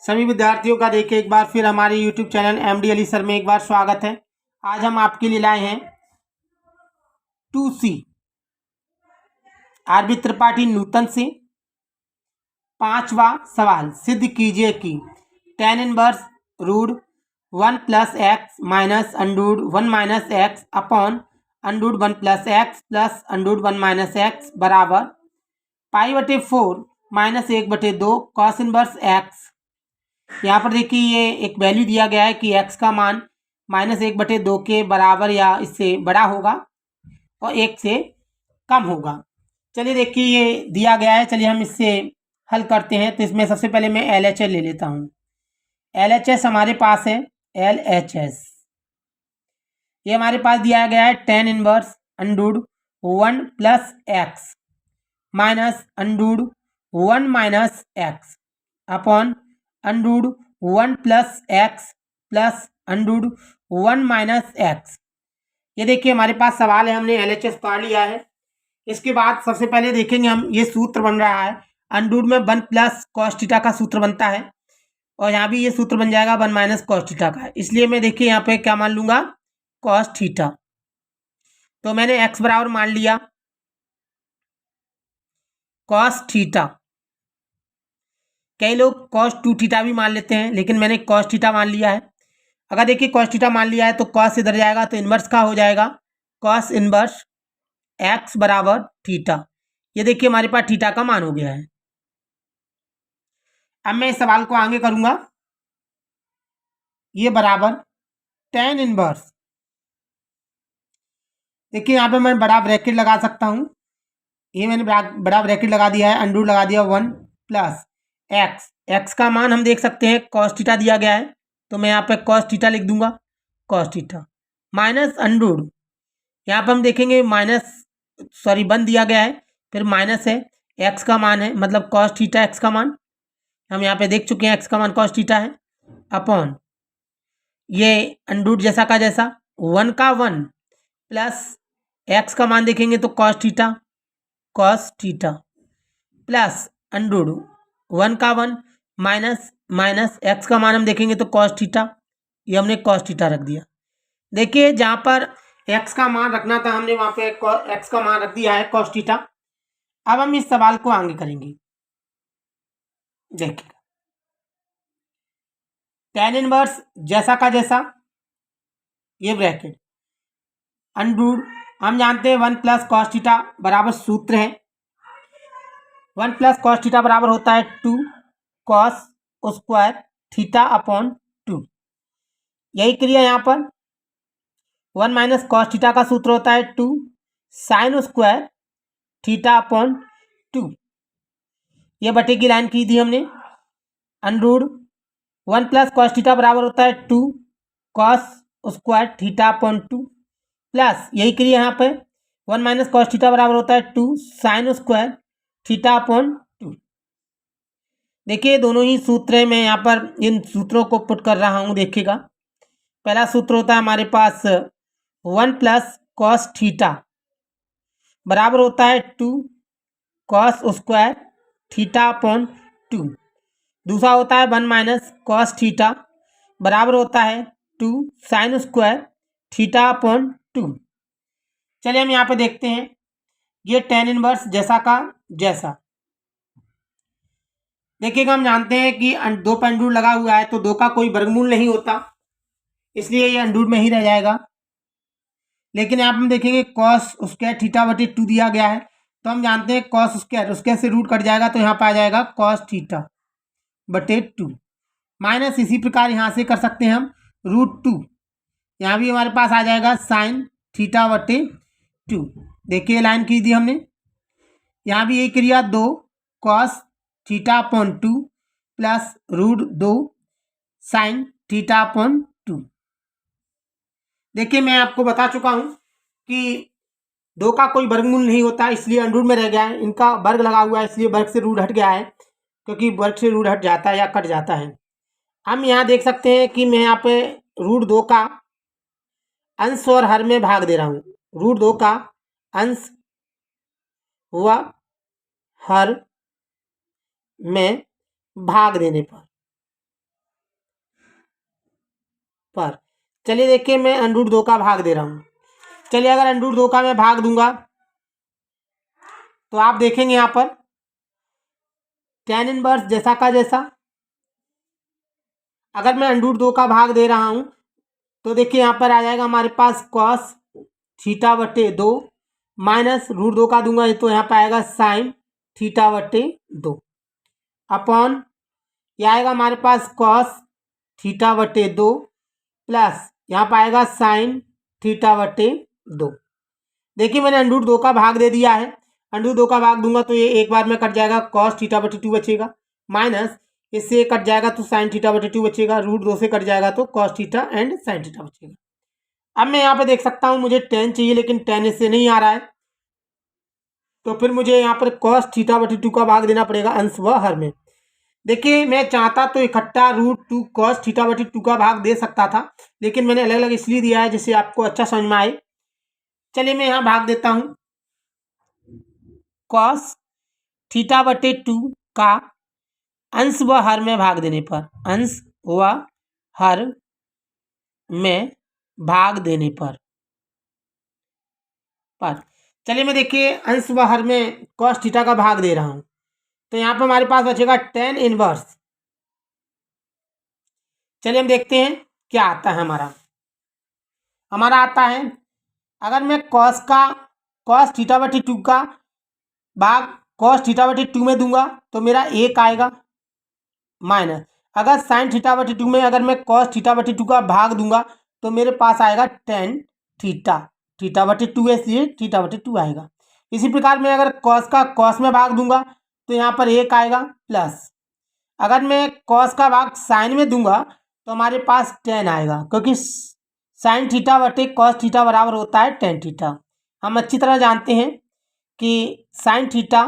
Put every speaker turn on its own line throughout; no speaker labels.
सभी विद्यार्थियों का देखिए एक बार फिर हमारे YouTube channel MD Ali sir में एक बार स्वागत है। आज हम आपके लिए लाए हैं 2C आरबी त्रिपाठी नूतन से 5वां सवाल। सिद्ध कीजिए कि tan inverse root 1 plus x minus under root 1 minus x upon under root 1 plus x plus under root 1 minus x बराबर π/4 माइनस 1/2 कॉस इनवर्स एक्स। यहाँ पर देखिए ये एक वैल्यू दिया गया है कि x का मान -1/2 के बराबर या इससे बड़ा होगा और 1 से कम होगा। चलिए देखिए ये दिया गया है, चलिए हम इससे हल करते हैं। तो इसमें सबसे पहले मैं LHS ले लेता हूँ। LHS हमारे पास है, LHS ये हमारे पास दिया गया है tan inverse under root 1 plus x minus under root 1 minus x upon under root 1 plus x plus under root 1 minus x. ये देखिए हमारे पास सवाल है, हमने LHS पढ़ लिया है। इसके बाद सबसे पहले देखेंगे हम, ये सूत्र बन रहा है अंडूड में 1 प्लस कॉस थीटा का सूत्र बनता है और यहाँ भी ये सूत्र बन जाएगा 1 माइनस कॉस थीटा का। इसलिए मैं देखिए यहाँ पे क्या मान लूँगा, कॉस थीटा। तो मैंने x बराबर मान लिया कॉस थीटा। कई लोग कॉस 2 थीटा भी मान लेते हैं, लेकिन मैंने कॉस थीटा मान लिया है। अगर देखिए कॉस थीटा मान लिया है तो कॉस इधर जाएगा तो इन्वर्स का हो जाएगा कॉस इन्वर्स एक्स बराबर थीटा। ये देखिए हमारे पास थीटा का मान हो गया है। अब मैं इस सवाल को आगे करूंगा। ये बराबर tan इनवर्स, देखिए यहाँ पे मैं बड़ा ब्रैकेट लगा सकता हूँ। ये मैंने बड़ा ब्रैकेट लगा दिया है, अंडूड लगा दिया 1 प्लस एक्स का मान हम देख सकते हैं कॉस थीटा दिया गया है, तो मैं यहाँ पे कॉस थीटा लिख दूंगा कॉस थीटा माइनस अंडूड, यहाँ पे हम देखेंगे सॉरी 1 दिया गया है, फिर माइनस है, एक्स का मान है मतलब कॉस थीटा एक्स का मान हम यहाँ पे देख चुके हैं, एक्स का मान कॉस थीटा है अपॉन ये अंडूड जैसा का जैसा 1 का 1 प्लस एक्स का मान देखेंगे तो कॉस थीटा प्लस अंडूड 1 का 1 माइनस एक्स का मान हम देखेंगे तो कॉस थीटा, ये हमने कॉस थीटा रख दिया। देखिए जहाँ पर एक्स का मान रखना था हमने वहाँ पे एक्स का मान रख दिया है कॉस थीटा। अब हम इस सवाल को आगे करेंगे। देखिए tan इनवर्स जैसा का जैसा ये ब्रैकेट अंडूड, हम जानते हैं 1 प्लस कॉस थीटा बराबर सूत्र है 1 प्लस कॉस थीटा बराबर होता है 2 कॉस स्क्वायर थीटा अपॉन 2। यही क्रिया यहाँ पर 1 माइनस कॉस थीटा का सूत्र होता है 2 साइन स्क्वायर थीटा अपॉन 2। ये बटे की लाइन की थी हमने, अंडूड 1 प्लस कॉस थीटा बराबर होता है 2 cos square theta upon 2 plus यही क्रिया यहाँ पे 1 माइनस कॉस थीटा बराबर होता है 2 साइन स्क्वायर थीटा अपॉन 2। देखिए दोनों ही सूत्र है, मैं यहाँ पर इन सूत्रों को पुट कर रहा हूँ। देखिएगा पहला सूत्र होता है हमारे पास 1 प्लस कॉस थीटा बराबर होता है 2 कॉस स्क्वायर थीटा अपॉन 2। दूसरा होता है 1 माइनस कॉस थीटा बराबर होता है 2 साइन स्क्वायर थीटा अपॉन 2। चलिए हम यहाँ पे देखते हैं, ये tan इनवर्स जैसा का जैसा। देखिएगा हम जानते हैं कि 2 पर अंडूड लगा हुआ है तो 2 का कोई वर्गमूल नहीं होता, इसलिए ये अंडूड में ही रह जाएगा। लेकिन यहाँ पर हम देखेंगे कॉस स्क्वायर थीटा बटे 2 दिया गया है, तो हम जानते हैं कॉस स्क्वायर से रूट कट जाएगा तो यहाँ पर आ जाएगा कॉस थीटा बटे 2 माइनस इसी प्रकार यहाँ से कर सकते हैं हम √2, यहाँ भी हमारे पास आ जाएगा साइन थीटा बटे 2। देखिए लाइन की दी हमने, यहाँ भी यही क्रिया 2 cos theta upon 2 plus √2 sine theta upon 2। देखिए मैं आपको बता चुका हूँ कि 2 का कोई वर्गमूल नहीं होता, इसलिए अंडूड में रह गया है। इनका वर्ग लगा हुआ है इसलिए वर्ग से रूट हट गया है, क्योंकि वर्ग से रूट हट जाता है या कट जाता है। हम यहाँ देख सकते हैं कि मैं यहाँ पे √2 का अंश और हर में भाग दे रहा हूँ। √2 का अंश व हर में भाग देने पर पर। चलिए देखिए, मैं अंडर 2 का भाग दे रहा हूँ। चलिए अगर अंडर 2 का मैं भाग दूंगा तो आप देखेंगे यहाँ पर tan इनवर्स जैसा का जैसा। अगर मैं अंडर 2 का भाग दे रहा हूँ तो देखिए यहाँ पर आ जाएगा हमारे पास cos थीटा बटे 2 माइनस √2 का दूंगा तो यहाँ पर आएगा sin थीटा बटे 2 अपॉन यह आएगा हमारे पास cos थीटा बटे 2 प्लस यहाँ पर आएगा sin थीटा बटे 2। देखिए मैंने अंडर 2 का भाग दे दिया है। अंडर 2 का भाग दूंगा तो ये एक बार में कट जाएगा, cos थीटा बटे 2 बचेगा, माइनस इससे कट जाएगा तो sin थीटा बटे 2 बचेगा, √2 से कट जाएगा तो cos theta and sin theta बचेगा। अब मैं यहाँ पे देख सकता हूँ मुझे tan चाहिए लेकिन tan इससे नहीं आ रहा है, तो फिर मुझे यहाँ पर cos थीटा बटे 2 का भाग देना पड़ेगा अंश व हर में। देखिए मैं चाहता तो इकट्ठा √2 cos थीटा बटे 2 का भाग दे सकता था, लेकिन मैंने अलग अलग इसलिए दिया है जिससे आपको अच्छा समझ में आए। चलिए मैं यहाँ भाग देता हूँ cos थीटा बटे 2 का अंश व हर में भाग देने पर, अंश व हर में भाग देने पर चलिए मैं देखिए अंश व हर में cos थीटा का भाग दे रहा हूं तो यहाँ पर हमारे पास बचेगा tan इनवर्स। चलिए हम देखते हैं क्या आता है हमारा आता है, अगर मैं cos थीटा बटे 2 का भाग cos थीटा बटे 2 में दूंगा तो मेरा 1 आएगा, माइनस अगर sin थीटा बटे 2 में अगर मैं cos थीटा बटे 2 का भाग दूंगा तो मेरे पास आएगा tan थीटा बटे 2 है इसलिए थीटा बटे 2 आएगा। इसी प्रकार मैं अगर cos का cos में भाग दूंगा तो यहाँ पर 1 आएगा, प्लस अगर मैं cos का भाग sin में दूंगा तो हमारे पास tan आएगा, क्योंकि sin थीटा बटे cos थीटा बराबर होता है tan थीटा। हम अच्छी तरह जानते हैं कि sin थीटा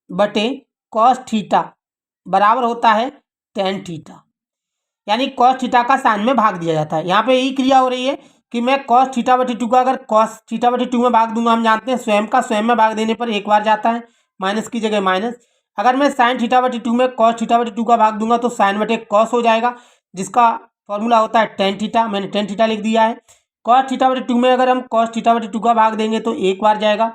बटे cos थीटा बराबर होता है tan थीटा, यानी cos थीटा का sin में भाग दिया जाता है। यहाँ पे यही क्रिया हो रही है कि मैं cos थीटा बटे 2 का अगर cos थीटा बटे 2 में भाग दूंगा, हम जानते हैं स्वयं का स्वयं में भाग देने पर एक बार जाता है, माइनस की जगह माइनस। अगर मैं sin थीटा बटे 2 में cos थीटा बटे 2 का भाग दूंगा तो sin बटे cos हो जाएगा, जिसका फॉर्मूला होता है tan थीटा। मैंने tan थीटा लिख दिया है। cos थीटा बटे 2 में अगर हम cos थीटा बटे 2 का भाग देंगे तो एक बार जाएगा,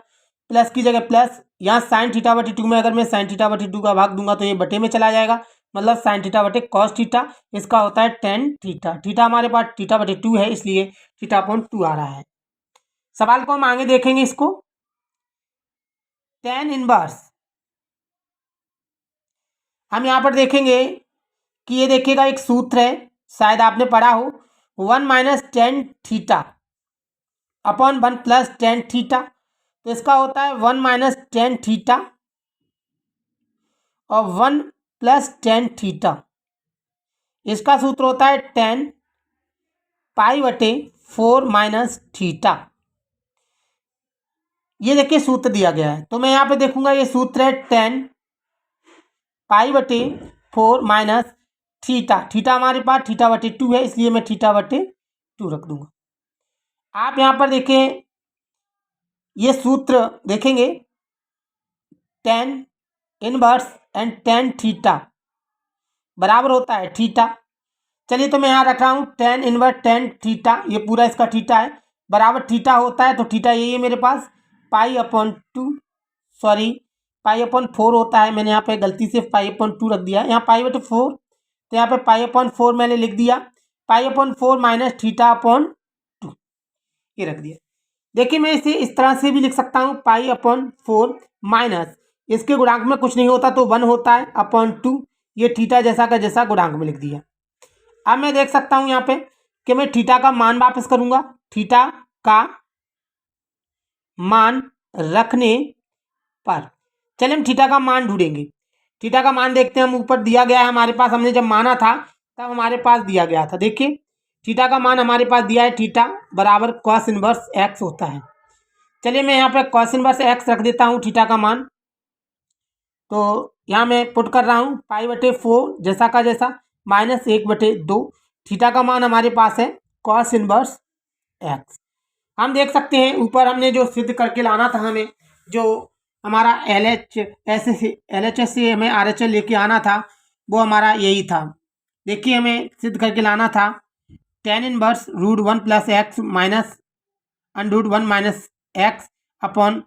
प्लस की जगह प्लस, यहाँ sin थीटा बटे 2 में अगर मैं sin थीटा बटे 2 का भाग दूंगा तो ये बटे में चला जाएगा, मतलब sin थीटा बटे cos थीटा, इसका होता है tan थीटा। थीटा हमारे पास थीटा बटे 2 है इसलिए थीटा अपॉन 2 आ रहा है। सवाल को हम आगे देखेंगे, इसको tan इनवर्स हम यहाँ पर देखेंगे कि ये देखिएगा एक सूत्र है, शायद आपने पढ़ा हो, 1 minus tan theta upon 1 plus tan theta. तो इसका होता है 1 माइनस tan थीटा और 1 प्लस tan थीटा। इसका सूत्र होता है tan पाई बटे 4 माइनस थीटा। ये देखिए सूत्र दिया गया है, तो मैं यहाँ पे देखूंगा ये सूत्र है tan पाई बटे 4 माइनस थीटा। थीटा हमारे पास थीटा बटे 2 है इसलिए मैं थीटा बटे 2 रख दूंगा। आप यहाँ पर देखें ये सूत्र देखेंगे tan inverse and tan theta बराबर होता है थीटा। चलिए तो मैं यहाँ रख रहा हूँ tan इनवर्स tan थीटा, ये पूरा इसका थीटा है, बराबर थीटा होता है, तो थीटा यही है मेरे पास पाई अपॉन 4 होता है। मैंने यहाँ पे गलती से पाई अपॉन 2 रख दिया है, यहाँ पाई बटे 4, तो यहाँ पे पाई अपॉन 4 मैंने लिख दिया, पाई अपॉन 4 माइनस थीटा अपॉन 2 ये रख दिया। देखिए मैं इसे इस तरह से भी लिख सकता हूँ, पाई अपॉन 4 माइनस इसके गुणांक में कुछ नहीं होता तो 1 होता है अपॉन 2, ये थीटा जैसा का जैसा गुणांक में लिख दिया। अब मैं देख सकता हूँ यहाँ पे कि मैं थीटा का मान वापस करूँगा, थीटा का मान रखने पर चलिए हम थीटा का मान ढूंढेंगे। थीटा का मान देखते हैं, हम ऊपर दिया गया है हमारे पास, हमने जब माना था तब हमारे पास दिया गया था। देखिए थीटा का मान हमारे पास दिया है, थीटा बराबर cos इनवर्स x होता है। चलिए मैं यहाँ पर cos इनवर्स x रख देता हूँ थीटा का मान, तो यहाँ मैं पुट कर रहा हूँ पाई बटे 4 जैसा का जैसा माइनस 1/2। थीटा का मान हमारे पास है cos इनवर्स x। हम देख सकते हैं ऊपर हमने जो सिद्ध करके लाना था, हमें जो हमारा LHS से हमें RHS लेके आना था वो हमारा यही था। देखिए हमें सिद्ध करके लाना था tan inverse root 1 plus x minus under root 1 minus x upon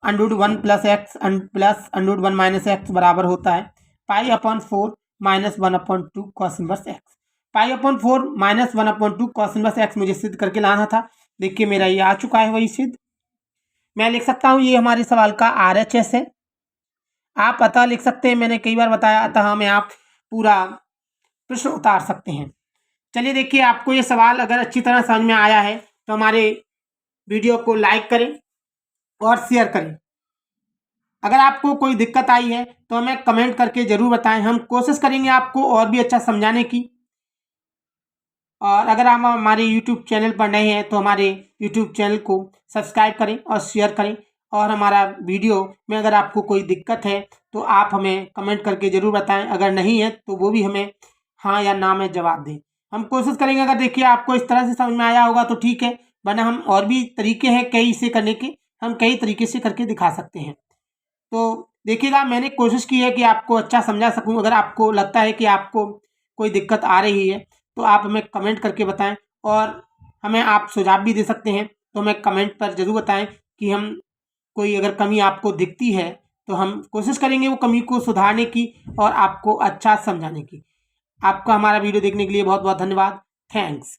under root 1 plus x plus under root 1 minus x बराबर होता है pi upon 4 minus 1/2 cos inverse x. Pi upon 4 minus 1/2 cos inverse x मुझे सिद्ध करके लाना था। देखिए मेरा ये आ चुका है वही सिद्ध। मैं लिख सकता हूँ ये हमारे सवाल का RHS है। आप अतः लिख सकते हैं, मैंने कई बार बताया अतः में आप पूरा प्रश्न उतार सकते हैं। चलिए देखिए, आपको ये सवाल अगर अच्छी तरह समझ में आया है तो हमारे वीडियो को लाइक करें और शेयर करें। अगर आपको कोई दिक्कत आई है तो हमें कमेंट करके ज़रूर बताएं, हम कोशिश करेंगे आपको और भी अच्छा समझाने की। और अगर आप हमारे YouTube चैनल पर नए हैं तो हमारे YouTube चैनल को सब्सक्राइब करें और शेयर करें। और हमारा वीडियो में अगर आपको कोई दिक्कत है तो आप हमें कमेंट करके ज़रूर बताएं, अगर नहीं है तो वो भी हमें हाँ या ना में जवाब दें। हम कोशिश करेंगे, अगर देखिए आपको इस तरह से समझ में आया होगा तो ठीक है, वरना हम और भी तरीके हैं कई इसे करने के, हम कई तरीके से करके दिखा सकते हैं। तो देखिएगा, मैंने कोशिश की है कि आपको अच्छा समझा सकूं। अगर आपको लगता है कि आपको कोई दिक्कत आ रही है तो आप हमें कमेंट करके बताएं और हमें आप सुझाव भी दे सकते हैं, तो हमें कमेंट पर ज़रूर बताएं कि हम कोई अगर कमी आपको दिखती है तो हम कोशिश करेंगे वो कमी को सुधारने की और आपको अच्छा समझाने की। आपका हमारा वीडियो देखने के लिए बहुत बहुत धन्यवाद। थैंक्स।